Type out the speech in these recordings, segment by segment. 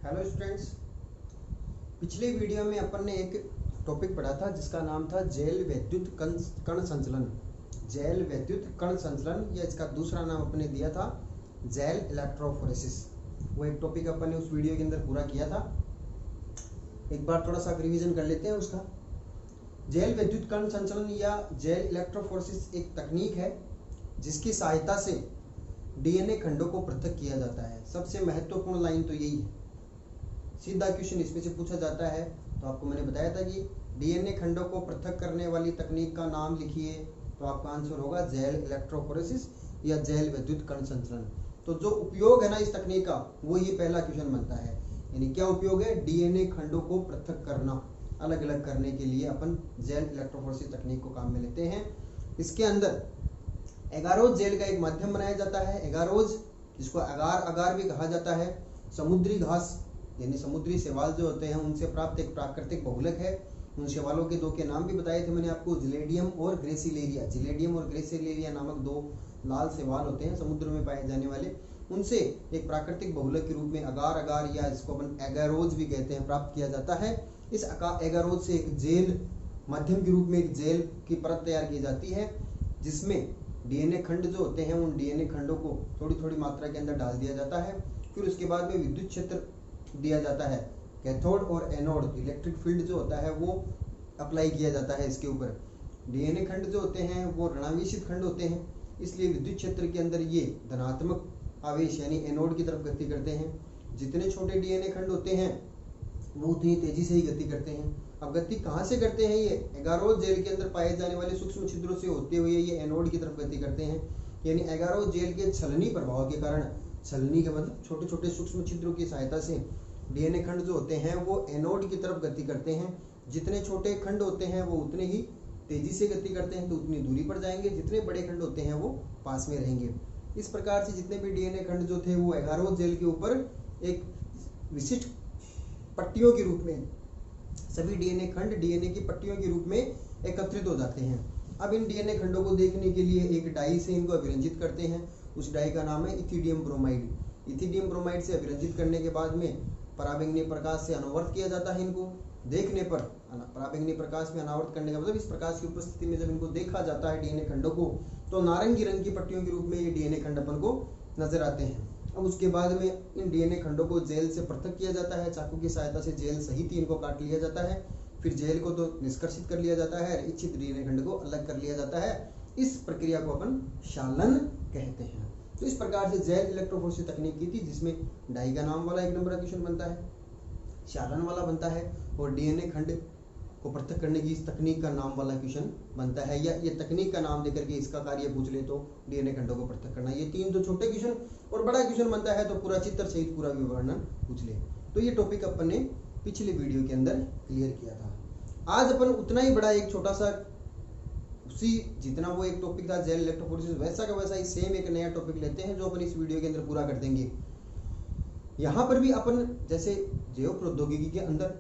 Hello students, पिछले video में अपन ने एक टॉपिक पढ़ा था जिसका नाम था जैल वैद्युत कण संचलन। जैल वैद्युत कण संचलन या इसका दूसरा नाम अपने दिया था जैल इलेक्ट्रोफोरेसिस। वो एक टॉपिक अपन ने उस वीडियो के अंदर पूरा किया था। एक बार थोड़ा सा रिवीजन कर लेते हैं उसका। जैल वैद्युत कण संचलन या जैल इलेक्ट्रोफोरेसिस एक तकनीक है जिसकी सहायता से डीएनए खंडों को पृथक किया जाता है। सबसे महत्वपूर्ण लाइन तो यही है। सीधा क्वेश्चन इसमें से पूछा जाता है तो आपको मैंने बताया था कि डीएनए खंडों को पृथक करने वाली तकनीक का नाम लिखिए, तो आपका आंसर होगा जैल इलेक्ट्रोफोरेसिस या जैल वैद्युत कण संचलन। तो जो उपयोग है ना इस तकनीक का, वो ये पहला क्वेश्चन बनता है। यानी क्या उपयोग है? डीएनए खंडों को पृथक करना, अलग अलग करने के लिए अपन जैल इलेक्ट्रोफोरेसिस तकनीक को काम में लेते हैं। इसके अंदर एगारोज जेल का एक माध्यम बनाया जाता है। एगारोज, जिसको अगार अगार भी कहा जाता है, समुद्री घास यानी समुद्री शैवाल जो होते हैं उनसे प्राप्त एक प्राकृतिक बहुलक है। उन शैवालों के दो के नाम भी बताए थे मैंने आपको, जिलेडियम और ग्रेसिलेरिया। जिलेडियम और ग्रेसिलेरिया नामक दो लाल शैवाल होते हैं समुद्र में पाए जाने वाले। उनसे एक प्राकृतिक बहुलक के रूप में अगार अगार या इसको अपन एगारोज भी कहते हैं प्राप्त किया जाता है। इस एगारोज से एक जेल माध्यम के रूप में एक जेल की परत तैयार की जाती है, जिसमें डीएनए खंड जो होते हैं उन डीएनए खंडों को थोड़ी थोड़ी मात्रा के अंदर डाल दिया जाता है। फिर उसके बाद में विद्युत क्षेत्र दिया जाता है। कैथोड और एनोड इलेक्ट्रिक फील्ड जो होता है वो अप्लाई किया जाता है इसके ऊपर। डीएनए खंड जो होते हैं वो ऋणावेशित खंड होते हैं, इसलिए विद्युत क्षेत्र के अंदर ये धनात्मक आवेश यानी एनोड की तरफ गति करते हैं। जितने छोटे डीएनए खंड होते हैं वो उतनी तेजी से ही गति करते हैं। अब गति कहाँ से करते हैं? ये एगारोज जेल के अंदर पाए जाने वाले सूक्ष्म छिद्रों से होते हुए ये एनोड की तरफ गति करते हैं। यानी एगारोज जेल के छलनी प्रभाव के कारण, छलनी का मतलब छोटे छोटे सूक्ष्म छिद्रों की सहायता से डीएनए खंड जो होते हैं वो एनोड की तरफ गति करते हैं। जितने छोटे खंड होते हैं वो उतने ही तेजी से गति करते हैं तो उतनी दूरी पर जाएंगे, जितने बड़े खंड होते हैं वो पास में रहेंगे। इस प्रकार से जितने भी डीएनए खंड जो थे वो एगारोज जेल के ऊपर एक विशिष्ट पट्टियों के रूप में, सभी डीएनए खंड डीएनए की पट्टियों के रूप में एकत्रित हो जाते हैं। अब इन डीएनए खंडों को देखने के लिए एक डाई से इनको अभिरंजित करते हैं। उस डाई का नाम है इथिडियम ब्रोमाइड। इथिडियम ब्रोमाइड से अभिरंजित करने के बाद में पराबैंगनी प्रकाश से अनावर्त किया जाता है। इनको देखने पर पराबैंगनी प्रकाश में अनावर्त करने का मतलब इस प्रकाश की उपस्थिति में जब इनको देखा जाता है डीएनए खंडों को, तो नारंगी रंग की पट्टियों के रूप में ये डीएनए खंड अपन को नजर आते हैं। अब उसके बाद में इन डीएनए खंडों को जेल से पृथक किया जाता है। चाकू की सहायता से जेल सहित ही इनको काट लिया जाता है। फिर जेल को तो निष्कर्षित कर लिया जाता है, इच्छित डीएनए खंड को अलग कर लिया जाता है। इस प्रक्रिया को अपन शालन कहते हैं। तो इस प्रकार से जैल इलेक्ट्रोफोरेसिस तकनीक की थी, जिसमें डाई का नाम वाला एक नंबर का क्वेश्चन बनता है, शालन वाला बनता है, और डीएनए खंड को पृथक करने की इस तकनीक का नाम वाला क्वेश्चन बनता है। या ये तकनीक का नाम देकर के इसका कार्य पूछ ले तो डीएनए खंडों को पृथक करना। ये तीन तो छोटे क्वेश्चन, और बड़ा क्वेश्चन बनता है तो पूरा चित्र सहित पूरा विवरण पूछ ले। तो ये टॉपिक अपन ने पिछले वीडियो के अंदर क्लियर किया था। आज अपन उतना ही बड़ा एक छोटा सा, उसी जितना वो एक टॉपिक था जैल इलेक्ट्रोफोरेसिस, वैसा का वैसा ही सेम एक नया टॉपिक लेते हैं जो अपन इस वीडियो के अंदर पूरा कर देंगे। यहाँ पर भी अपन जैसे जैव प्रौद्योगिकी के अंदर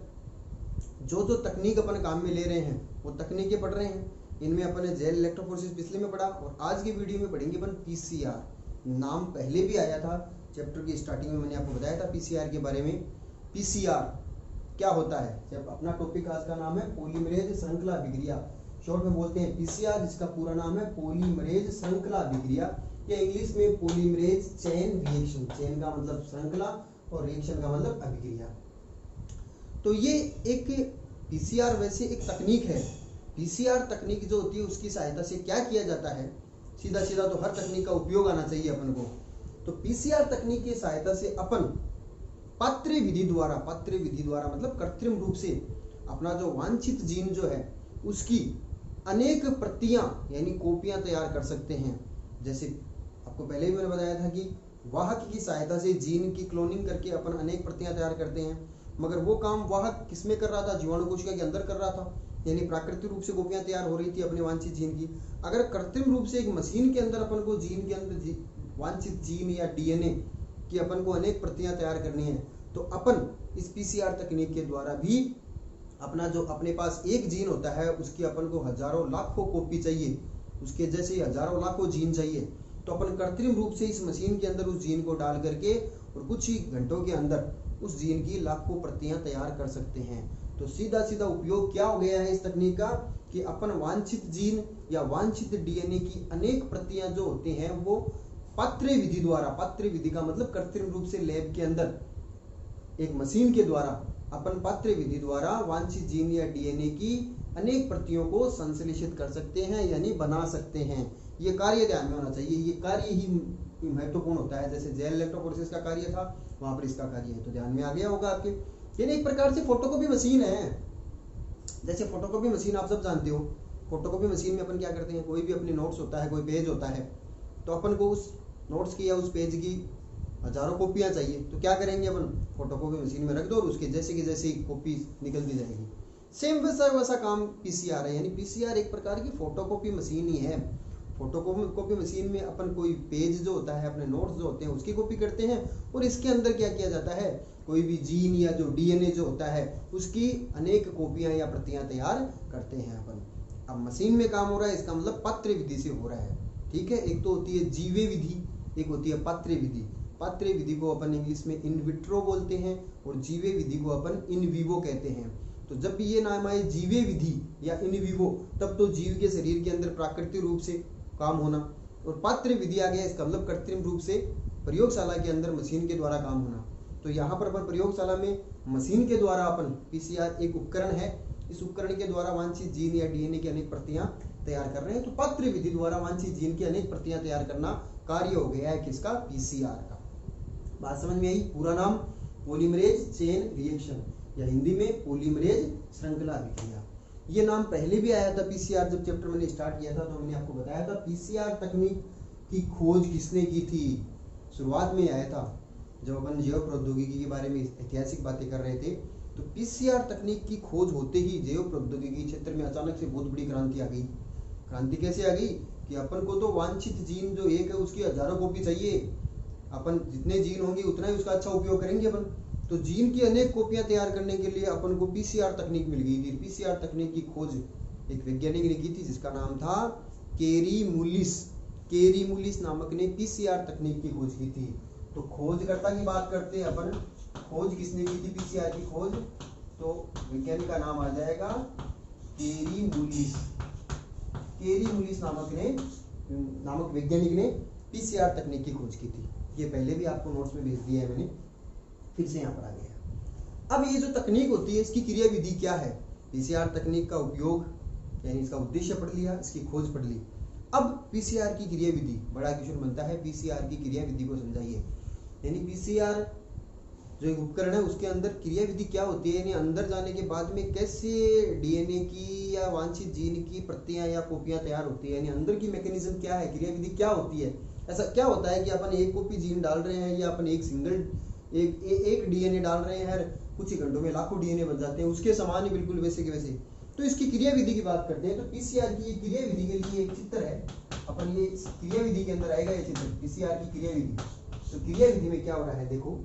जो जो तकनीक अपन काम में ले रहे हैं वो तकनीकें पढ़ रहे हैं। इनमें अपन ने जैल इलेक्ट्रोफोरेसिस पिछले में पढ़ा, और आज की वीडियो में पढ़ेंगे अपन पीसीआर। नाम पहले भी आया था चैप्टर की स्टार्टिंग में, मैंने आपको बताया था पीसीआर के बारे में। पीसीआर क्या होता है? जब अपना टॉपिक आज का नाम है पॉलीमरेज श्रृंखला अभिक्रिया, शॉर्ट में बोलते हैं पीसीआर, जिसका पूरा नाम है पॉलीमरेज श्रृंखला अभिक्रिया, या इंग्लिश में पॉलीमरेज चेन रिएक्शन। चेन का मतलब श्रृंखला और रिएक्शन का मतलब अभिक्रिया। तो ये एक पीसीआर वैसे एक तकनीक है। पीसीआर तकनीक जो होती है उसकी सहायता से क्या किया जाता है? सीधा सीधा तो हर तकनीक का उपयोग आना चाहिए अपन को। तो पीसीआर तकनीक की सहायता से अपन पात्र विधि द्वारा मतलब कृत्रिम रूप से अपना जो वांछित जीन जो है उसकी अनेक प्रतियां यानी कॉपियां तैयार कर सकते हैं। जैसे आपको पहले ही मैंने बताया था कि वाहक की सहायता से जीन की क्लोनिंग करके अपन अनेक प्रतियां तैयार करते हैं, मगर वो काम वाहक किसमें कर रहा था? जीवाणु कोशिका के अंदर कर रहा था, यानी प्राकृतिक रूप से कॉपियां तैयार हो रही थी अपने वांछित जीन की। अगर कृत्रिम रूप से एक मशीन के अंदर अपन को जीन के अंदर वांछित जीन या डीएनए की अपन को अनेक प्रतियां तैयार करनी है, तो अपन इस पीसीआर तकनीक के द्वारा भी अपना जो अपने पास एक जीन होता है उसकी अपन को हजारों लाखों कॉपी चाहिए, उसके जैसे हजारों लाखों जीन चाहिए, तो अपन कृत्रिम रूप से इस मशीन के अंदर उस जीन को डाल करके और कुछ ही घंटों के अंदर उस जीन की लाखों प्रतियां तैयार कर सकते हैं। तो सीधा सीधा उपयोग क्या हो गया है इस तकनीक का कि अपन वांछित जीन या वांछित डीएनए की अनेक प्रतियां जो होती हैं वो पात्रे विधि द्वारा, पात्रे विधि का मतलब कृत्रिम रूप से लैब के अंदर एक मशीन के द्वारा अपन पात्रे विधि द्वारा वांछित जीन या डीएनए की अनेक प्रतियों को संश्लेषित कर सकते हैं यानी बना सकते हैं। ये कार्य ध्यान में होना चाहिए, ये कार्य ही महत्वपूर्ण होता है। जैसे जेल इलेक्ट्रोफोरेसिस का कार्य था वहां पर इसका कार्य है, तो ध्यान में आ गया होगा आपके। यानी एक प्रकार से फोटोकॉपी मशीन है। जैसे फोटोकॉपी मशीन आप सब जानते हो, फोटोकॉपी मशीन में अपन क्या करते हैं, कोई भी अपने नोट्स होता है, कोई पेज होता है, तो अपन को उस नोट्स की या उस पेज की हजारों कॉपियां चाहिए, तो क्या करेंगे अपन फोटोकॉपी मशीन में रख दो और उसके जैसे की जैसी कॉपी निकलती जाएगी। सेम वैसा काम पीसीआर है, यानी पीसीआर एक प्रकार की फोटोकॉपी मशीन ही है। फोटोकॉपी मशीन में अपन कोई पेज जो होता है, अपने नोट्स जो होते हैं उसकी कॉपी करते हैं और इसके अंदर क्या किया जाता है, कोई भी जीन या जो डीएनए जो होता है उसकी अनेक कॉपियां या प्रतियां तैयार करते हैं अपन। अब मशीन में काम हो रहा है, इसका मतलब पत्र विधि से हो रहा है, ठीक है। एक तो होती है जीवे विधि, एक होती है पत्र विधि। पत्र विधि को अपन इंग्लिश में इन विट्रो बोलते हैं और जीवे विधि को अपन इन विवो कहते हैं। तो जब भी ये नाम आए जीवे विधि या इन विवो, तब तो जीव के शरीर के अंदर प्राकृतिक रूप से काम होना, और पात्र विधि आ गया इसका मतलब कृत्रिम रूप से प्रयोगशाला के अंदर मशीन के द्वारा काम होना। तो यहाँ पर अपन प्रयोगशाला में मशीन के द्वारा अपन पीसीआर एक उपकरण है, इस उपकरण के द्वारा वांछित जीन या डीएनए की अनेक प्रतियां तैयार कर रहे हैं। तो पात्र विधि द्वारा वांछित जीन की अनेक प्रतियां तैयार करना कार्य हो गया है किसका, पीसीआर का। बात समझ में आई। पूरा नाम पॉलीमरेज चेन रिएक्शन या हिंदी में पॉलीमरेज श्रृंखला अभिक्रिया। ये नाम पहले भी आया था पीसीआर, जब चैप्टर मैंने स्टार्ट किया था तो मैंने आपको बताया था पीसीआर तकनीक की खोज किसने की थी। शुरुआत में आया था जब अपन जैव प्रौद्योगिकी के बारे में ऐतिहासिक बातें कर रहे थे, तो पीसीआर तकनीक की खोज होते ही जैव प्रौद्योगिकी क्षेत्र में अचानक से बहुत बड़ी क्रांति आ गई। क्रांति कैसे आ गई कि अपन को तो वांछित जीन जो एक है उसकी हजारों कॉपी चाहिए, अपन जितने जीन होंगे उतना ही उसका अच्छा उपयोग करेंगे अपन। तो जीन की अनेक कॉपियां तैयार करने के लिए अपन को पीसीआर तकनीक मिल गई थी। पीसीआर तकनीक की खोज एक वैज्ञानिक ने की थी जिसका नाम था केरी मूलिस। केरी मूलिस नामक ने पीसीआर तकनीक की खोज की थी। तो खोजकर्ता की बात करते हैं अपन, खोज किसने की थी पीसीआर की खोज, तो वैज्ञानिक का नाम आ जाएगा केरी मूलिस। केरी मूलिस नामक वैज्ञानिक ने पीसीआर तकनीक की खोज की थी। ये पहले भी आपको नोट्स में भेज दिया है मैंने, फिर से यहाँ पर आ गया। अब ये जो तकनीक होती है इसकी क्रिया विधि क्या है, पीसीआर तकनीक का उपयोग यानी इसका उद्देश्य पढ़ लिया, इसकी खोज पढ़ ली। अब पीसीआर की क्रिया विधि, बड़ा क्वेश्चन बनता है पीसीआर की क्रिया विधि को समझाइए। यानी पीसीआर जो एक उपकरण है उसके अंदर क्रिया विधि क्या होती है, यानी अंदर जाने के बाद में कैसे डीएनए की या वांछित जीन की प्रतियां या कॉपियां तैयार होती है, यानी अंदर की मैकेनिज्म क्या है, क्रिया विधि क्या होती है। ऐसा क्या होता है कि अपन एक कॉपी जीन डाल रहे हैं या अपन एक डीएनए डाल रहे हैं, कुछ ही घंटों में लाखों डीएनए बन जाते हैं, उसके समान ही बिल्कुल वैसे के वैसे। तो इसकी क्रिया विधि की बात करते हैं, तो पीसीआर की क्रिया विधि के लिए एक चित्र है, अपन ये क्रिया विधि के अंदर आएगा ये चित्र, पीसीआर की क्रिया विधि। तो क्रिया विधि में क्या हो रहा है, देखो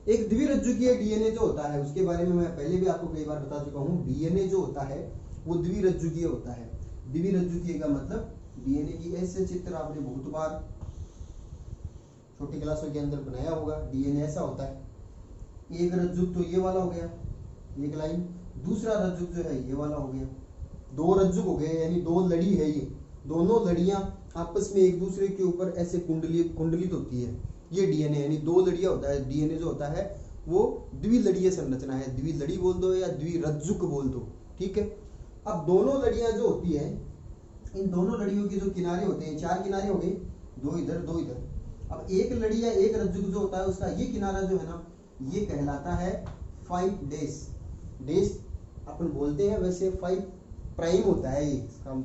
एक द्विरज्जुकीय डीएनए जो होता है उसके बारे में मैं पहले भी आपको कई बार बता चुका हूँ। डीएनए जो होता है वो द्विरज्जुकीय होता है। द्विरज्जुकीय का मतलब डीएनए की ऐसे चित्र आपने बहुत बार छोटी क्लासों के अंदर बनाया होगा। डीएनए ऐसा होता है, एक रज्जुक तो ये वाला हो गया, एक लाइन, दूसरा रज्जुक जो है ये वाला हो गया, दो रज्जुक हो गए, यानी दो लड़ी है, ये दोनों लड़ियां आपस में एक दूसरे के ऊपर ऐसे कुंडलित होती है, ये डीएनए यानी दो लड़ियां होता है। डीएनए जो होता है वो द्विलड़ीय संरचना है, द्विलड़ी बोल दो या द्विरज्जुक बोल दो, ठीक है। अब दोनों लड़ियां जो होती है, इन दोनों लड़ियों के जो किनारे होते हैं, चार किनारे हो गए, दो इधर दो इधर। अब एक लड़ी या एक रज्जुक जो होता है उसका ये किनारा जो है ना, ये कहलाता है 5 डेश। डेश अपन बोलते हैं, वैसे 5 प्राइम होता है, ये इसका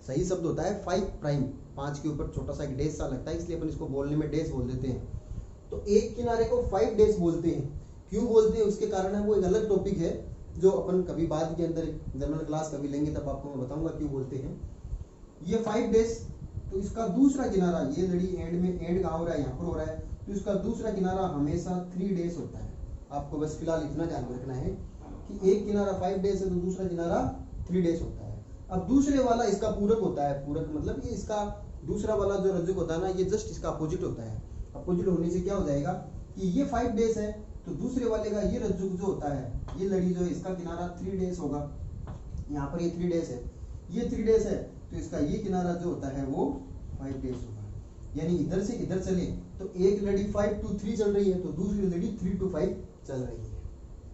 सही शब्द होता है 5 प्राइम, 5 के ऊपर छोटा सा एक डेश सा लगता है, इसलिए अपन इसको बोलने में डेश बोल देते हैं। तो एक किनारे को 5 डेश बोलते हैं। क्यों बोलते हैं उसके कारण है, वो एक अलग टॉपिक है जो अपन कभी बाद के अंदर जनरल क्लास कभी लेंगे, तब आपको मैं बताऊंगा क्यों बोलते हैं। ये 5 डेश, तो इसका दूसरा किनारा, ये लड़ी एंड में, एंड कहाँ हो रहा है, यहाँ पर हो रहा है, तो इसका दूसरा किनारा हमेशा 3 डेश होता है। आपको बस फिलहाल इतना ध्यान रखना है कि एक किनारा 5 डेश है तो दूसरा किनारा 3 डेश होता है। अब दूसरे वाला इसका पूरक होता है, पूरक मतलब ये इसका दूसरा वाला जो रज्जुक होता है ना, ये जस्ट इसका अपोजिट होता है। अपोजिट होने से क्या हो जाएगा, कि ये 5 डेज है, तो दूसरे वाले का ये रज्जु जो होता है, ये लड़ी जो है इसका किनारा 3 डेज होगा। यहाँ पर ये 3 डेज है, ये 3 डेज है, तो इसका ये किनारा जो होता है वो 5 डेज होगा। यानी इधर से इधर चले तो एक लड़ी 5 to 3 चल रही है, तो दूसरी लड़ी 3 to 5 चल रही है।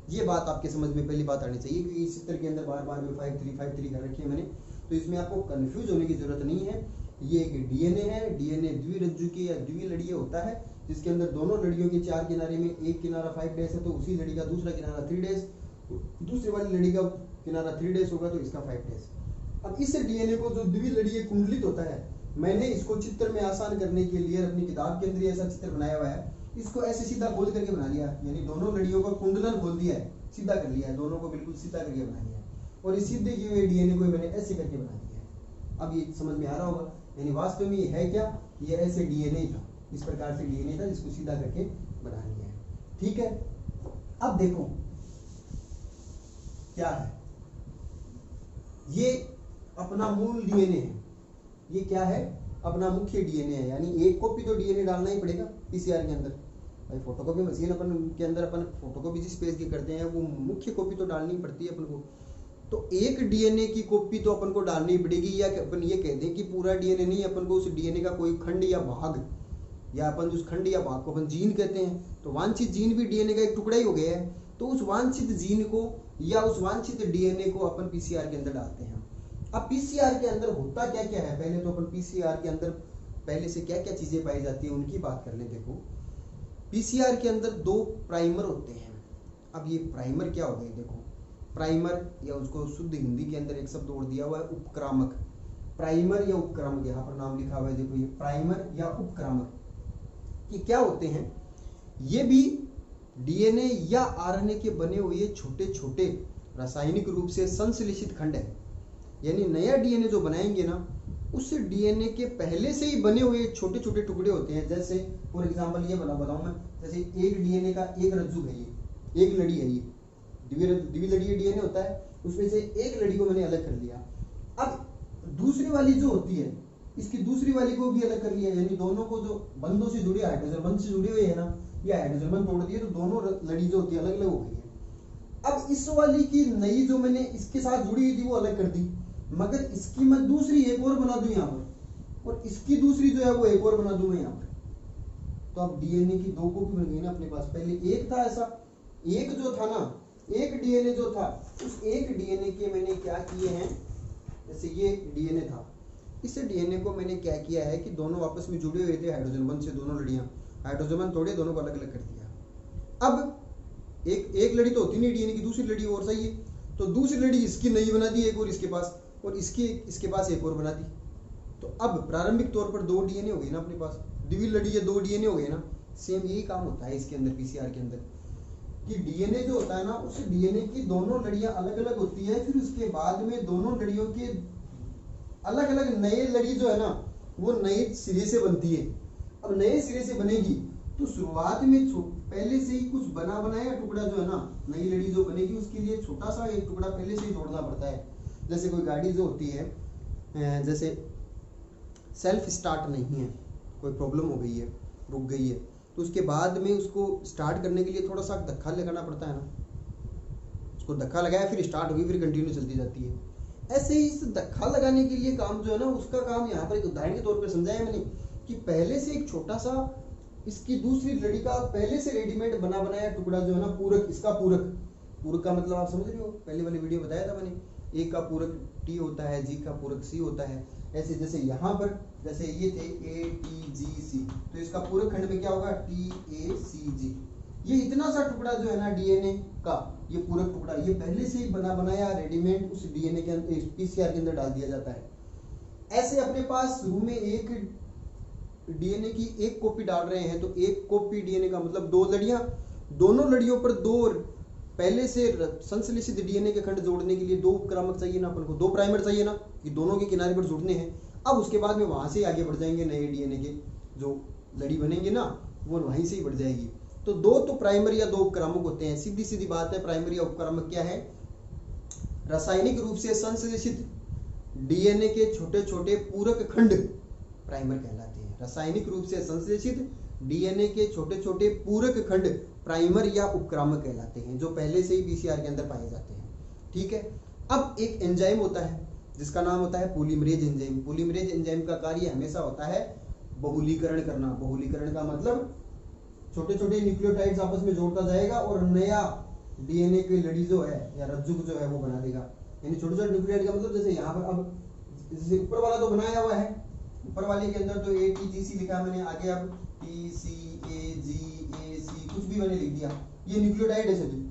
ये बात आपके समझ में पहली बात आनी चाहिए, क्योंकि इस चित्र के अंदर बार बार में 5 3 कर रखी है मैंने, तो इसमें आपको कंफ्यूज होने की जरूरत नहीं है। ये एक डीएनए है, डीएनए द्विरज्जुकीय या द्विलड़ीय होता है, जिसके अंदर दोनों लड़ियों के 4 किनारे में एक किनारा 5 डेज है, तो उसी लड़ी का दूसरा किनारा 3 डेज, तो दूसरी वाली लड़ी का किनारा 3 डेज होगा, तो इसका 5 डेज। अब इस डीएनए को जो द्विलड़ीय कुंडलित होता है, मैंने इसको चित्र में आसान करने के लिए अपनी किताब के अंदर ऐसा चित्र बनाया हुआ है, इसको ऐसे सीधा खोल करके बना लिया, यानी दोनों लड़ियों का कुंडलन खोल दिया है, सीधा कर लिया है, दोनों को बिल्कुल सीधा करके बना लिया है, और इस सीधे किए हुए डीएनए को मैंने ऐसे करके बना दिया है। अब ये समझ में आ रहा होगा, यानी वास्तव में ये है क्या, ये ऐसे डीएनए था, इस प्रकार से डीएनए था जिसको सीधा करके बना लिया है। ठीक है, अब देखो क्या है, ये अपना मूल डीएनए है, ये क्या है, अपना मुख्य डीएनए है, यानी एक कॉपी तो डीएनए डालना ही पड़ेगा पीसीआर के अंदर। भाई फोटोकॉपी मशीन अपन के अंदर अपन फोटोकॉपी जिस पेज की करते हैं वो मुख्य कॉपी तो डालनी पड़ती है अपन को, तो एक डीएनए की कॉपी तो अपन को डालनी पड़ेगी, या अपन ये कह दें कि पूरा डीएनए नहीं, अपन को उस डीएनए का कोई खंड या भाग, या अपन उस खंड या भाग को अपन जीन कहते हैं, तो वांछित जीन भी डीएनए का एक टुकड़ा ही हो गया है, तो उस वांछित जीन को या उस वांछित डीएनए को अपन पीसीआर के अंदर डालते हैं। अब पीसीआर के अंदर होता क्या क्या है, पहले तो अपन पीसीआर के अंदर पहले से क्या क्या चीजें पाई जाती है उनकी बात कर लें। देखो, पीसीआर के अंदर 2 प्राइमर होते हैं। अब ये प्राइमर क्या हो गए, देखो प्राइमर, या उसको शुद्ध हिंदी के अंदर एक शब्द और दिया हुआ है उपक्रामक, प्राइमर या उपक्रामक, यहाँ पर नाम लिखा हुआ है, देखो ये प्राइमर या उपक्रामक, ये क्या होते हैं, ये भी डीएनए या आरएनए के बने हुए छोटे छोटे रासायनिक रूप से संश्लेषित खंड है। यानी नया डीएनए जो बनाएंगे ना, उस डीएनए के पहले से ही बने हुए छोटे छोटे टुकड़े होते हैं। जैसे फॉर एग्जांपल ये बताऊं मैं, जैसे एक डीएनए का एक रज्जु है, ये एक लड़ी है, ये द्विलड़ीय डीएनए होता है, उसमें से एक लड़ी को मैंने अलग कर लिया। अब दूसरी वाली जो होती है, इसकी दूसरी वाली को भी अलग कर लिया, यानी दोनों को जो बंधों से जुड़े, हाइड्रोजन बंध से जुड़े हुए है ना, ये हाइड्रोजन बंध तोड़ दिए, तो दोनों लड़ी जो होती है अलग अलग हो गई है। अब इस वाली की नई जो मैंने इसके साथ जुड़ी हुई थी वो अलग कर दी, मगर इसकी मैं दूसरी एक और बना दूं यहाँ पर, और इसकी दूसरी जो है वो एक और बना दूं मैं यहाँ पर, तो अब डीएनए की 2 कॉपी बन गई ना अपने पास। पहले एक था ऐसा, एक जो था ना, एक डीएनए जो था, उस एक डीएनए के मैंने क्या किए हैं, जैसे ये डीएनए था, इस डीएनए को मैंने क्या किया है कि दोनों आपस में जुड़े हुए थे हाइड्रोजन बंध से, दोनों लड़ियां, हाइड्रोजन बंध तोड़े, दोनों को अलग अलग कर दिया। अब एक लड़ी तो होती नहीं डीएनए की, दूसरी लड़ी और सही है, तो दूसरी लड़ी इसकी नई बना दी एक और इसके पास, और इसके पास एक और बना दी, तो अब प्रारंभिक तौर पर 2 डीएनए हो गए ना अपने पास, द्विलड़ी या 2 डीएनए हो गए ना। सेम यही काम होता है इसके अंदर पीसीआर के अंदर, कि डीएनए जो होता है ना, उस डीएनए की दोनों लड़ियां अलग अलग होती है, फिर उसके बाद में दोनों लड़ियों के अलग अलग नए लड़ी जो है ना, वो नए सिरे से बनती है। अब नए सिरे से बनेगी तो शुरुआत में पहले से ही कुछ बना बनाया टुकड़ा जो है ना, नई लड़ी जो बनेगी उसके लिए छोटा सा एक टुकड़ा पहले से ही जोड़ना पड़ता है। जैसे कोई गाड़ी जो होती है, जैसे सेल्फ स्टार्ट नहीं है, कोई प्रॉब्लम हो गई है, रुक गई है, तो उसके बाद में उसको स्टार्ट करने के लिए थोड़ा सा धक्का लगाना पड़ता है ना, उसको धक्का लगाया फिर स्टार्ट होगी, फिर कंटिन्यू चलती जाती है। ऐसे ही इस धक्का लगाने के लिए काम जो है ना, उसका काम यहाँ पर एक उदाहरण के तौर पर समझाया मैंने, कि पहले से एक छोटा सा इसकी दूसरी लड़ी का पहले से रेडीमेड बना बनाया टुकड़ा जो है ना, पूरक, इसका पूरक का मतलब आप समझ रहे हो, पहले वाली वीडियो बताया था मैंने, ए का पूरक टी होता है, जी का पूरक सी होता है। ऐसे जैसे यहाँ पर जैसे ये थे ए टी जी सी, तो इसका पूरक खंड में क्या होगा, टी ए सी जी। ये इतना सा टुकड़ा जो है ना डीएनए का, ये पूरक टुकड़ा, ये पहले से ही बना बनाया रेडीमेड उस डीएनए के अंदर, पीसीआर के अंदर डाल दिया जाता है। ऐसे अपने पास शुरू में एक डीएनए की एक कॉपी डाल रहे हैं, तो एक कॉपी डीएनए का मतलब 2 लड़ियां, दोनों लड़ियों पर 2 पहले से संश्लेषित डीएनए के खंड जोड़ने के लिए 2 उपक्रामक चाहिए ना अपन को, 2 प्राइमर चाहिए ना, कि दोनों के किनारे पर जुड़ने हैं। अब उसके बाद में वहां से आगे बढ़ जाएंगे, नए डीएनए के जो लड़ी बनेंगे ना, वो वहीं से ही बढ़ जाएगी। तो 2 तो प्राइमर या 2 उपक्रामक होते हैं, सीधी सीधी बात है। प्राइमरी या उपक्रामक क्या है, रासायनिक रूप से संश्लेषित डीएनए के छोटे छोटे पूरक खंड प्राइमर कहलाते हैं। रासायनिक रूप से संश्लेषित डीएनए के छोटे छोटे पूरक खंड प्राइमर या उपक्रामक कहलाते हैं, जो पहले से ही पीसीआर के अंदर पाए जाते हैं। ठीक है, अब एक एंजाइम होता है जिसका नाम होता है पॉलीमरेज एंजाइम। पॉलीमरेज एंजाइम का कार्य हमेशा होता है बहुलीकरण करना। बहुलीकरण का मतलब छोटे छोटे न्यूक्लियोटाइड्स आपस में जोड़ता जाएगा और नया डीएनए की लड़ी जो है या रज्जुक जो है वो बना देगा। यानी छोटे छोटे न्यूक्लियोटाइड का मतलब जैसे यहाँ पर अब जैसे ऊपर वाला तो बनाया हुआ है, ऊपर वाले के अंदर तो ATGC लिखा मैंने, आगे अब TCAGAC कुछ भी मैंने लिख दिया, ये न्यूक्लियोटाइड है सभी।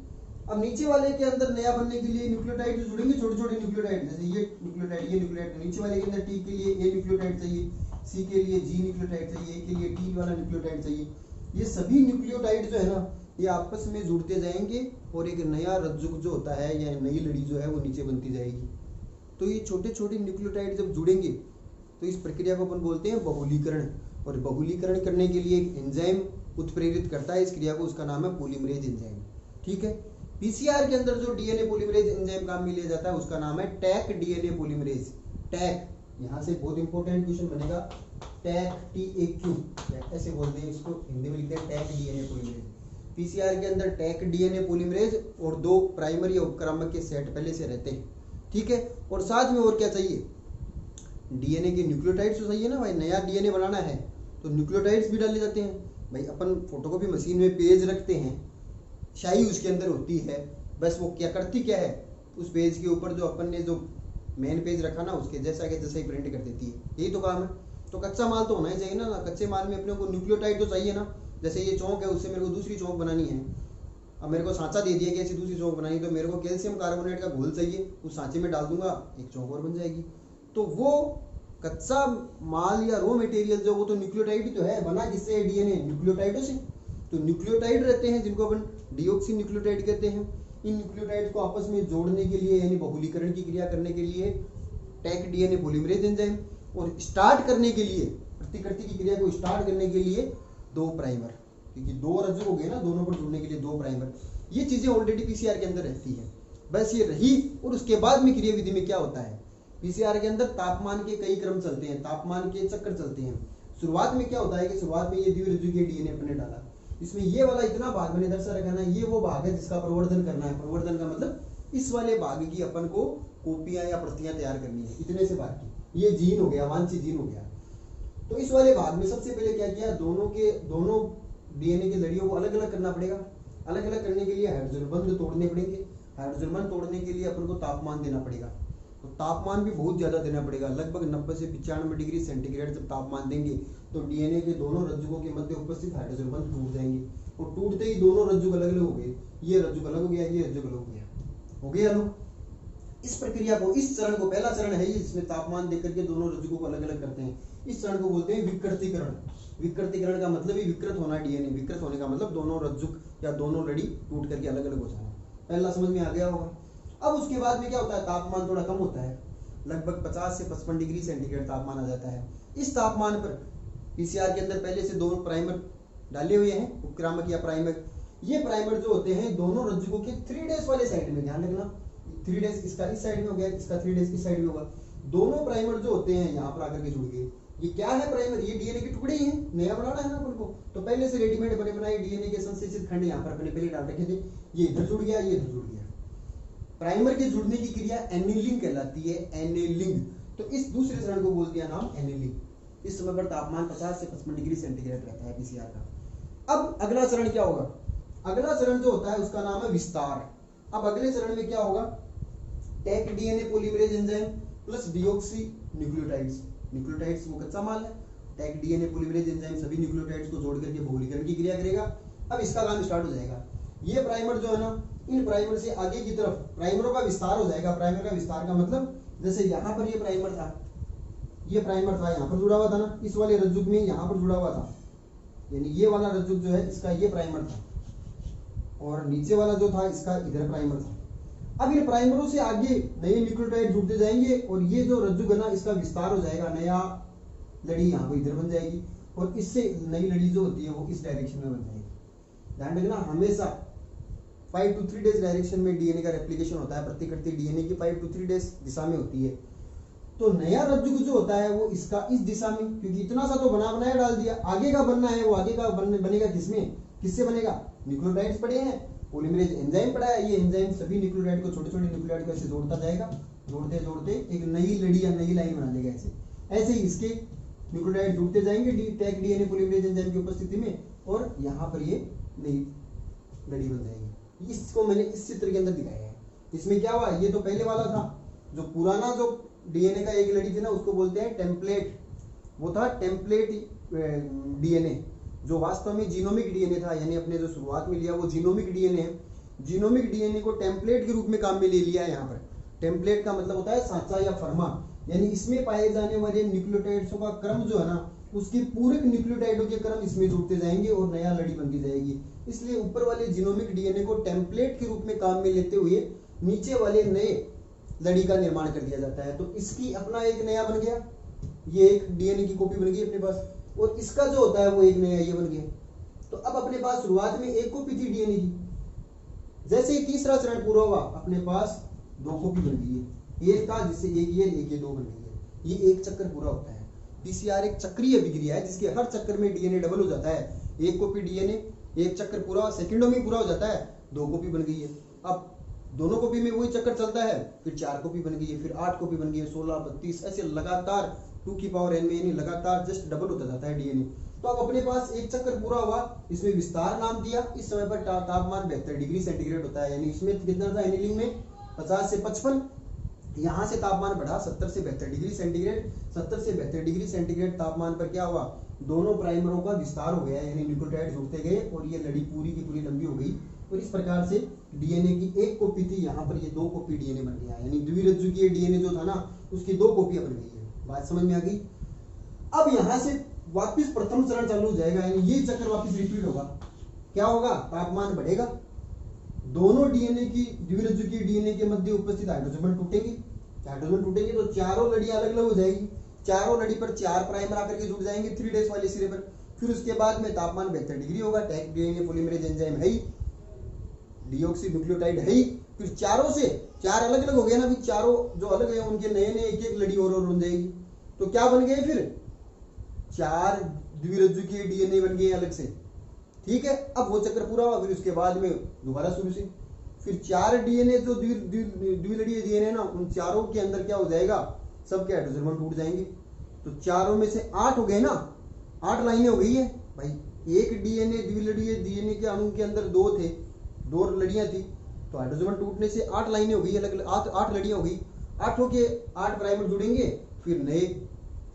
अब नीचे वाले के अंदर नया बनने के लिए न्यूक्लियोटाइड जो जुड़ेंगे, छोटे छोटे न्यूक्लियोटाइड, जैसे ये न्यूक्लियोटाइड, नीचे वाले के अंदर T के लिए A न्यूक्लियोटाइड चाहिए, C के लिए G न्यूक्लियोटाइड चाहिए, A के लिए T वाला न्यूक्लियोटाइड चाहिए। ये सभी न्यूक्लियोटाइड जो है ना, ये आपस में जुड़ते जाएंगे और एक नया रज्जुक जो होता है या नई लड़ी जो है वो नीचे बनती जाएगी। तो ये छोटे छोटे न्यूक्लियोटाइड जब जुड़ेंगे तो इस प्रक्रिया को अपन बोलते हैं बहुलीकरण। और बहुलीकरण करने के लिए एक एंजाइम उत्प्रेरित करता है इस क्रिया को, उसका नाम है पॉलीमरेज एंजाइम। ठीक है, पीसीआर के अंदर जो डीएनए पॉलीमरेज एंजाइम काम में लिया जाता है उसका नाम है टैक डीएनए पॉलीमरेज। टैक, यहाँ से बहुत इंपॉर्टेंट क्वेश्चन बनेगा, टैक TAQ ऐसे बोलते हैं इसको, हिंदी में लिखते हैं टैक डीएनए पॉलीमरेज। पीसीआर के अंदर टैक डीएनए पॉलीमरेज और 2 प्राइमर या उपक्रामक के सेट पहले से रहते हैं। ठीक है, और साथ में और क्या चाहिए, डीएनए के न्यूक्लियोटाइड्स तो चाहिए ना भाई, नया डीएनए बनाना है तो न्यूक्लियोटाइड्स भी डाले जाते हैं। भाई अपन फोटोकॉपी मशीन में पेज रखते हैं, शाई उसके अंदर होती है, बस वो क्या करती क्या है, उस पेज के ऊपर जो अपन ने जो मेन पेज रखा ना उसके जैसा के जैसा ही प्रिंट कर देती है, यही तो काम है। तो कच्चा माल तो होना ही चाहिए ना, कच्चे माल में अपने को न्यूक्लियोटाइड तो चाहिए ना। जैसे ये चौक है, उससे मेरे को दूसरी चौक बनानी है, अब मेरे को सांचा दे दिया कि ऐसी दूसरी चौक बनानी, तो मेरे को कैल्शियम कार्बोनेट का घोल चाहिए, उस सांचे में डाल दूंगा, एक चौक और बन जाएगी। तो वो कच्चा माल या रॉ मटेरियल जो वो तो न्यूक्लियोटाइड ही तो है, बना किससे, डीएनए न्यूक्लियोटाइडों से। तो न्यूक्लियोटाइड रहते हैं जिनको अपन डीऑक्सी न्यूक्लियोटाइड कहते हैं। इन न्यूक्लियोटाइड को आपस में जोड़ने के लिए यानी बहुलीकरण की क्रिया करने के लिए टैक डीएनए पॉलीमरेज एंजाइम, और स्टार्ट करने के लिए प्रतिकृति की क्रिया को स्टार्ट करने के लिए 2 प्राइमर, क्योंकि 2 रज्जुक हो गए ना, दोनों पर जुड़ने के लिए 2 प्राइमर। ये चीजें ऑलरेडी पीसीआर के अंदर रहती है, बस ये रही। और उसके बाद में क्रिया विधि में क्या होता है, पीसीआर के अंदर तापमान के कई क्रम चलते हैं, तापमान के चक्र चलते हैं। शुरुआत में क्या होता है कि शुरुआत में ये द्विरज्जुकीय डीएनए अपने डाला, इसमें ये वाला इतना भाग मैंने दर्शा रखा ना, ये वो भाग है जिसका प्रवर्धन करना है। प्रवर्धन का मतलब इस वाले भाग की अपन को कॉपियां या प्रतियां तैयार करनी है, इतने से भाग की, ये जीन हो गया, वांछित जीन हो गया। तो इस वाले भाग में सबसे पहले क्या किया, दोनों डीएनए की लड़ियों को अलग अलग करना पड़ेगा। अलग अलग करने के लिए हाइड्रोजन बंध तोड़ने पड़ेंगे। हाइड्रोजन बंध तोड़ने के लिए अपन को तापमान देना पड़ेगा, तो तापमान भी बहुत ज्यादा देना पड़ेगा, लगभग 90 से 95 डिग्री सेंटीग्रेड जब तापमान देंगे तो डीएनए के दोनों रज्जुकों के मध्य उपस्थित हाइड्रोजन बंध टूट जाएंगे, और टूटते ही दोनों रज्जुक अलग अलग हो गए, ये रज्जुक अलग हो गया, ये रज्जुक अलग हो गया लोग। इस प्रक्रिया को, इस चरण को, पहला चरण है जिसमें तापमान देकर के दोनों रज्जुकों को अलग अलग करते हैं, इस चरण को बोलते हैं विकृतीकरण। विकृतीकरण का मतलब ही विकृत होना, डीएनए विकृत होने का मतलब दोनों रज्जुक या दोनों लड़ी टूट करके अलग अलग हो जाना। पहला समझ में आ गया होगा। अब उसके बाद में क्या होता है, तापमान थोड़ा कम होता है, लगभग 50 से 55 डिग्री सेंटीग्रेड तापमान आ जाता है। इस तापमान पर पीसीआर के अंदर पहले से 2 प्राइमर डाले हुए हैं, उपक्रामक या प्राइमर। ये प्राइमर जो होते हैं दोनों रज्जुकों के 3 डेज वाले साइड में, ध्यान रखना 3 डेज इसका इस साइड में हो गया, इसका 3 डेज इस साइड में होगा। दोनों प्राइमर जो होते हैं यहाँ पर आकर के जुड़ गए। ये क्या है प्राइमर, ये डीएनए के टुकड़े ही हैं, नया बनाना है ना अपन को, तो पहले से रेडीमेड बने बनाए डीएनए के संश्लेषित खंड यहाँ पर अपने पहले डाल रखे थे, ये इधर जुड़ गया, ये इधर जुड़ गया। प्राइमर के जुड़ने की क्रिया एनीलिंग कहलाती है, एनीलिंग। तो इस दूसरे चरण को बोल दिया नाम एनीलिंग। इस समय पर तापमान 50 से 55 डिग्री सेंटीग्रेड रहता है पीसीआर का। अब अगला चरण क्या होगा, अगला चरण जो होता है उसका नाम है विस्तार। अब अगले चरण में क्या होगा, Taq DNA polymerase enzyme plus deoxynucleotides. Nucleotides वो कच्चा माल है, टैक डीएनए पॉलीमरेज एंजाइम सभी न्यूक्लियोटाइड्स को जोड़ करके बहुलीकरण की क्रिया करेगा। अब इसका काम स्टार्ट हो जाएगा। ये प्राइमर जो है ना, इन प्राइमर से आगे की तरफ प्राइमरों का विस्तार हो जाएगा। प्राइमर का विस्तार का मतलब जैसे यहाँ पर ये प्राइमर था, ये प्राइमर था यहाँ पर जुड़ा हुआ था ना, इस वाले रज्जुक में यहाँ पर जुड़ा हुआ था, यानी ये वाला रज्जुक जो है इसका ये प्राइमर था, और नीचे वाला जो था इसका इधर प्राइमर था। अब इन प्राइमरों से आगे नए न्यूक्लियोटाइड जुड़ते जाएंगे, और ये जो रज्जुक है ना इसका विस्तार हो जाएगा, नया लड़ी यहाँ पर इधर बन जाएगी, और इससे नई लड़ी जो होती है वो इस डायरेक्शन में बन जाएगी। ध्यान रखना, हमेशा 5 to 3 डेज डायरेक्शन में डीएनए का रेप्लिकेशन होता है। प्रतिकृति डीएनए की 5 to 3 डेज दिशा में होती है। तो नया रज्जुक जो होता है वो इसका इस दिशा में, क्योंकि इतना सा तो बनाया डाल दिया, आगे का बनना है वो आगे का बनेगा किसमें, किससे बनेगा, न्यूक्लियोटाइड्स पड़े हैं, पॉलीमरेज एंजाइम पड़ा है, ये एंजाइम सभी न्यूक्लियोटाइड को छोटे छोटे न्यूक्लियोटाइड को ऐसे जोड़ता जाएगा, जोड़ते जोड़ते एक नई लड़ी या नई लाइन बना देगा ऐसे। ऐसे ही इसके न्यूक्लियोटाइड जुड़ते जाएंगे टैग डीएनए पॉलीमरेज एंजाइम की उपस्थिति में, और यहाँ पर ये नई लड़ी बन जाएगी। इसको मैंने इस चित्र के अंदर दिखाया है। इसमें क्या हुआ, ये तो पहले वाला था, जो पुराना जो डीएनए का एक लड़ी थी ना उसको बोलते हैं टेम्पलेट, वो था टेम्पलेट डीएनए, जो वास्तव में जीनोमिक डीएनए था, यानी अपने जो शुरुआत में लिया वो जीनोमिक डीएनए है। जीनोमिक डीएनए को टेम्पलेट के रूप में काम में ले लिया है। यहाँ पर टेम्पलेट का मतलब होता है सांचा या फर्मा, यानी इसमें पाए जाने वाले न्यूक्लियोटाइड्सों का क्रम जो है ना, उसके पूरक न्यूक्लियोटाइडों के क्रम इसमें जुड़ते जाएंगे और नया लड़ी बनती जाएगी। इसलिए ऊपर वाले जीनोमिक डीएनए को टेम्पलेट के रूप में काम में लेते हुए नीचे वाले नए लड़ी का निर्माण कर दिया जाता है। तो इसकी अपना एक नया बन गया, ये एक डीएनए की कॉपी बन गई अपने पास, और इसका जो होता है वो एक नया ये बन गया। तो अब अपने पास शुरुआत में एक कॉपी थी डीएनए की, जैसे ही तीसरा चरण पूरा हुआ अपने पास दो कॉपी बन गई है, एक था जिससे एक ये दो बन गई है। ये एक चक्कर पूरा होता है। पीसीआर एक चक्रीय विक्रिया है जिसके हर चक्कर में डीएनए डबल हो जाता है। एक कॉपी डीएनए एक चक्कर पूरा सेकंडों में पूरा हो जाता है, दो कॉपी बन गई है। अब दोनों कॉपी में वही चक्कर चलता है, फिर 4 कॉपी बन गई है, फिर 8 कॉपी बन गई है, 16, 32 ऐसे लगातार 2 की पावर n में, यानी लगातार जस्ट डबल होता जाता है डीएनए। तो अब अपने पास एक चक्कर पूरा हुआ, इसमें विस्तार नाम दिया। इस समय पर तापमान 72 डिग्री सेंटीग्रेड होता है, यानी इसमें कितना था एनिलिंग में 50 से 55, यहाँ से तापमान बढ़ा 70 से 72 डिग्री सेंटीग्रेड। 70 से 72 डिग्री सेंटीग्रेड तापमान पर क्या हुआ, दोनों प्राइमरों का विस्तार हो गया, यानी न्यूक्लियोटाइड जुड़ते गए और ये लड़ी पूरी की पूरी लंबी हो गई। और इस प्रकार से डीएनए की एक कॉपी थी, यहाँ पर ये 2 कॉपी डीएनए बन गया, यानी द्विरज्जुकीय डीएनए जो था ना उसकी 2 कॉपियां बन गई है। बात समझ में आ गई। अब यहाँ से वापिस प्रथम चरण चालू हो जाएगा, यानी ये चक्कर वापिस रिपीट होगा। क्या होगा, तापमान बढ़ेगा, दोनों डीएनए की द्विरज्जुकीय डीएनए के मध्य उपस्थित हाइड्रोजन टूटेंगे। हाइड्रोजन टूटेंगे तो चारों लड़ियां अलग अलग हो जाएगी। चारों लड़ी पर 4 प्राइमर आकर के जुड़ जाएंगे 3 डेज वाले सिरे पर। फिर उसके बाद में तापमान 72 डिग्री होगा, टैग डीएनए पॉलीमरेज एंजाइम है ही, डीऑक्सी न्यूक्लियोटाइड है ही। फिर चारों से 4 अलग अलग हो गए ना, अभी चारों जो अलग है उनके नए नए एक एक लड़ी और बन जाएगी। तो क्या बन गए, फिर 4 द्विरज्जुकीय डीएनए बन गए अलग से। ठीक है, अब वो चक्र पूरा हुआ, फिर उसके बाद में दोबारा शुरू से फिर 4 डीएनए जो द्विलड़ीय डीएनए ना, उन चारों के अंदर क्या हो जाएगा, सबके हाइड्रोजन बॉन्ड टूट जाएंगे। तो चारों में से 8 हो गए ना, 8 लाइनें हो गई है भाई। एक डीएनए द्विलड़ीय डीएनए के अणु के अंदर 2 थे, 2 लड़ियां थी, तो हाइड्रोजन बॉन्ड टूटने से 8 लाइनें हो गई, अलग अलग 8 लड़ियां हो गई। 8 के 8 प्राइमर जुड़ेंगे, फिर नए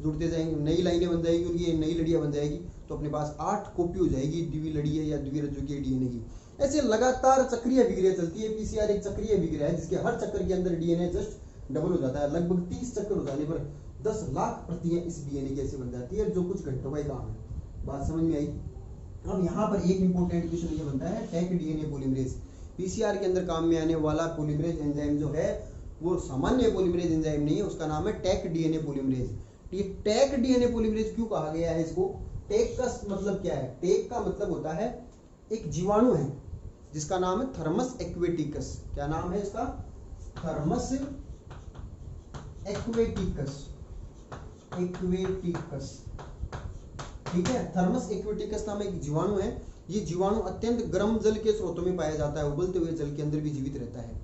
जुड़ते जाएंगे, नई लाइनें बन जाएगी उनकी, नई लड़ियां बन जाएगी। तो अपने पास 8 कॉपी हो जाएगी द्विलड़ीय या द्विरज्जुकीय डीएनए की। ऐसे लगातार चक्रीय विक्रिया चलती है। पीसीआर एक चक्रीय विक्रिया है जिसके हर चक्कर के अंदर डीएनए जस्ट डबल हो जाता है। लगभग 30 चक्कर हो जाने पर 10 लाख प्रतियां इस डीएनए की ऐसे बन जाती है, जो कुछ घंटों का ही काम है। बात समझ में आई। अब यहाँ पर एक इंपॉर्टेंट क्वेश्चन ये बनता है, टैग डीएनए पॉलीमरेज। पीसीआर के अंदर काम में आने वाला पॉलीमरेज एंजाइम जो है वो सामान्य पॉलीमरेज एंजाइम नहीं है, उसका नाम है टैग डीएनए पॉलीमरेज। ये टैग डीएनए पॉलीमरेज क्यों कहा गया है इसको? टैग का मतलब क्या है? टैग का मतलब होता है एक जीवाणु है जिसका नाम है थर्मस एक्वेटिकस। क्या नाम है इसका? Thermus aquaticus. एक्वेटिकस, ठीक है। थर्मस एक्वेटिकस नाम एक जीवाणु है। ये जीवाणु अत्यंत गर्म जल के स्रोतों में पाया जाता है, उबलते हुए जल के अंदर भी जीवित रहता है।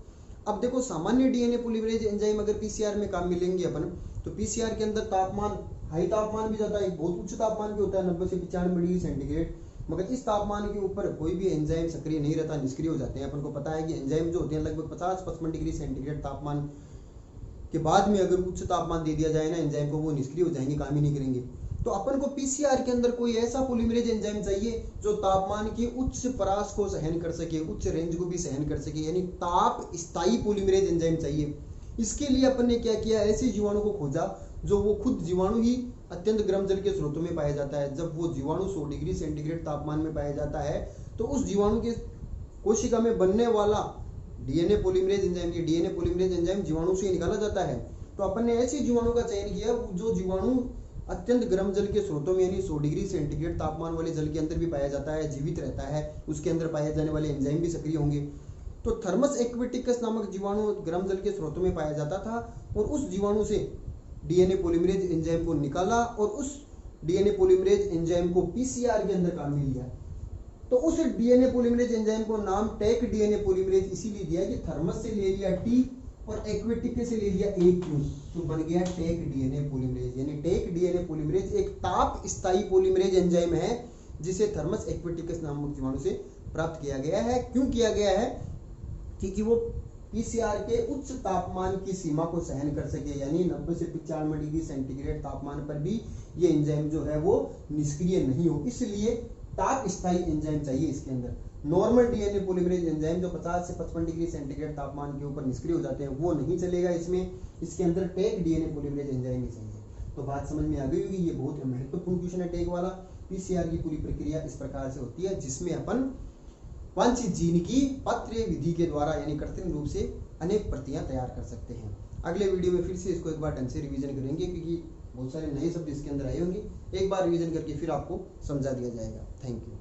अब देखो, सामान्य डीएनए पॉलीमरेज एंजाइम अगर पीसीआर में काम मिलेंगे अपन, तो पीसीआर के अंदर तापमान, हाई तापमान भी जाता है, बहुत उच्च तापमान भी होता है 90 से 95 डिग्री सेंटीग्रेड। मगर इस तापमान के ऊपर कोई भी एंजाइम सक्रिय नहीं रहता, निष्क्रिय हो जाते हैं। अपन को पता है कि एंजाइम जो होते हैं लगभग 50-55 डिग्री सेंटीग्रेड तापमान के बाद में अगर उच्च तापमान दे दिया जाए ना एंजाइम को, वो निष्क्रिय हो जाएंगे, काम ही नहीं करेंगे। तो अपन को पीसीआर के अंदर कोई ऐसा पॉलीमरेज एंजाइम चाहिए जो तापमान के उच्च परास को सहन कर सके, उच्च रेंज को भी सहन कर सके, यानी ताप स्थायी पॉलीमरेज एंजाइम चाहिए। इसके लिए अपन ने क्या किया, ऐसे जीवाणु को खोजा जो वो खुद जीवाणु ही अत्यंत गर्म जल के स्रोतों में पाया जाता है। जब वो जीवाणु 100 डिग्री सेंटीग्रेड तापमान में पाया जाता है तो उस जीवाणु के कोशिका में बनने वाला डीएनए पॉलीमरेज एंजाइम, ये डीएनए पॉलीमरेज एंजाइम जीवाणु से निकाला जाता है। तो अपन ने ऐसे जीवाणु का चयन किया जो जीवाणु अत्यंत गर्म जल के स्रोतों में यानी 100 डिग्री सेंटीग्रेड तापमान वाले जल के अंदर भी पाया जाता है, जीवित रहता है, उसके अंदर पाए जाने वाले एंजाइम भी सक्रिय होंगे। तो थर्मस एक्वेटिकस नामक जीवाणु गर्म जल के स्रोतों में पाया जाता था और उस जीवाणु से डीएनए पॉलीमरेज एंजाइम को निकाला और उस डीएनए पॉलीमरेज एंजाइम को पीसीआर के अंदर काम में लिया, तो उस डीएनए पॉलीमरेज एंजाइम को नाम टेक डीएनए पॉलीमरेज इसीलिए दिया कि थर्मस से ले लिया टी और एक्वेटिक से ले लिया एक क्यू, तो बन गया टेक डीएनए पॉलीमरेज। यानी टेक डीएनए पॉलीमरेज एक ताप स्थायी पॉलीमरेज एंजाइम है जिसे थर्मस एक्वेटिकस नामक जीवाणु से प्राप्त किया गया है। क्यों किया गया है? क्योंकि वो पीसीआर के उच्च तापमान की सीमा को सहन कर सके, यानी 90 से 95 डिग्री सेंटीग्रेड तापमान पर भी ये एंजाइम जो है वो निष्क्रिय नहीं हो, इसलिए ताप स्थायी एंजाइम चाहिए इसके अंदर। नॉर्मल डीएनए पॉलीमरेज एंजाइम जो 50 से 55 डिग्री सेंटीग्रेड तापमान के ऊपर निष्क्रिय हो जाते हैं वो नहीं चलेगा इसमें, इसके अंदर टेक डीएनए पॉलीमरेज एंजाइम ही चाहिए। तो बात समझ में आ गई होगी, ये बहुत महत्वपूर्ण क्वेश्चन है टेक वाला। पीसीआर की पूरी प्रक्रिया इस प्रकार से होती है जिसमें अपन वांछित जीन की पत्र विधि के द्वारा यानी कृत्रिम रूप से अनेक प्रतियां तैयार कर सकते हैं। अगले वीडियो में फिर से इसको एक बार ढंग से रिवीजन करेंगे क्योंकि बहुत सारे नए शब्द इसके अंदर आए होंगे। एक बार रिवीजन करके फिर आपको समझा दिया जाएगा। Thank you.